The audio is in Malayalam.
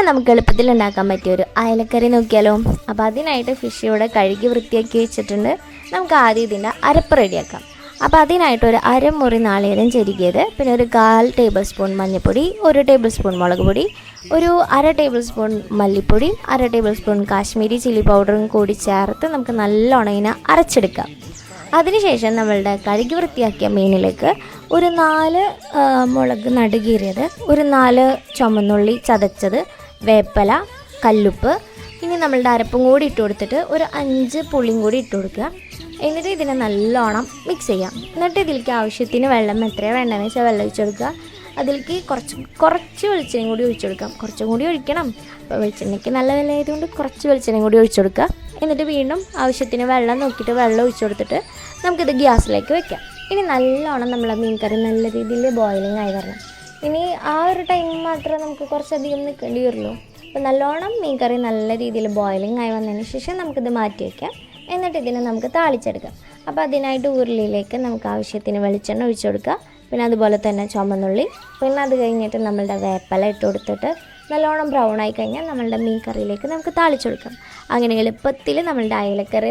നമുക്ക് എളുപ്പത്തിൽ ഉണ്ടാക്കാൻ പറ്റിയ ഒരു അയലക്കറി നോക്കിയാലോ. അപ്പോൾ അതിനായിട്ട് ഫിഷ് ഇവിടെ കഴുകി വൃത്തിയാക്കി വെച്ചിട്ടുണ്ട്. നമുക്ക് ആദ്യം ഇതിൻ്റെ അരപ്പ് റെഡിയാക്കാം. അപ്പോൾ അതിനായിട്ട് ഒരു അരമുറി നാളികേരം ചെരുകിയത്, പിന്നെ ഒരു 1/4 ടേബിൾ സ്പൂൺ മഞ്ഞൾപ്പൊടി, 1 ടേബിൾ സ്പൂൺ മുളക് പൊടി, ഒരു 1/2 ടേബിൾ സ്പൂൺ മല്ലിപ്പൊടി, 1/2 ടേബിൾ സ്പൂൺ കാശ്മീരി ചില്ലി പൗഡറും കൂടി ചേർത്ത് നമുക്ക് നല്ലോണം ഇതിനെ അരച്ചെടുക്കാം. അതിനുശേഷം നമ്മളുടെ കഴുകി വൃത്തിയാക്കിയ മീനിലേക്ക് ഒരു 4 മുളക് നടുകീറിയത്, ഒരു 4 ചുമന്നുള്ളി ചതച്ചത്, വേപ്പില, കല്ലുപ്പ്, ഇനി നമ്മളുടെ അരപ്പും കൂടി ഇട്ട് കൊടുത്തിട്ട് ഒരു 5 പുളിയും കൂടി ഇട്ട് കൊടുക്കുക. എന്നിട്ട് ഇതിനെ നല്ലോണം മിക്സ് ചെയ്യാം. എന്നിട്ട് ഇതിലേക്ക് ആവശ്യത്തിന് വെള്ളം എത്രയാണ് വേണ്ടതെന്ന് വെച്ചാൽ വെള്ളം ഒഴിച്ച് കൊടുക്കുക. അതിലേക്ക് കുറച്ച് വെളിച്ചെണ്ണയും കൂടി ഒഴിച്ചു കൊടുക്കാം. കുറച്ചും കൂടി ഒഴിക്കണം. അപ്പോൾ വെളിച്ചെണ്ണയ്ക്ക് നല്ല വില ആയതുകൊണ്ട് കുറച്ച് വെളിച്ചെണ്ണയും കൂടി ഒഴിച്ചു കൊടുക്കുക. എന്നിട്ട് വീണ്ടും ആവശ്യത്തിന് വെള്ളം നോക്കിയിട്ട് വെള്ളം ഒഴിച്ചു കൊടുത്തിട്ട് നമുക്കിത് ഗ്യാസിലേക്ക് വെക്കാം. ഇനി നല്ലോണം നമ്മളെ മീൻ കറി നല്ല രീതിയിൽ ബോയിലിംഗ് ആയി വരണം. ഇനി ആ ഒരു ടൈം മാത്രമേ നമുക്ക് കുറച്ചധികം നിൽക്കേണ്ടി വരുള്ളൂ. അപ്പോൾ നല്ലോണം മീൻ കറി നല്ല രീതിയിൽ ബോയിലിംഗ് ആയി വന്നതിന് ശേഷം നമുക്കിത് മാറ്റി വയ്ക്കാം. എന്നിട്ട് ഇതിനെ നമുക്ക് താളിച്ചെടുക്കാം. അപ്പോൾ അതിനായിട്ട് ഉരുളിയിലേക്ക് നമുക്ക് ആവശ്യത്തിന് വെളിച്ചെണ്ണ ഒഴിച്ചു കൊടുക്കുക. പിന്നെ അതുപോലെ തന്നെ ചുമന്നുള്ളി, പിന്നെ അത് കഴിഞ്ഞിട്ട് നമ്മളുടെ വേപ്പില ഇട്ട് കൊടുത്തിട്ട് നല്ലോണം ബ്രൗൺ ആയി കഴിഞ്ഞാൽ നമ്മളുടെ മീൻ കറിയിലേക്ക് നമുക്ക് താളിച്ചെടുക്കാം. അങ്ങനെ എളുപ്പത്തിൽ നമ്മളുടെ അയലക്കറി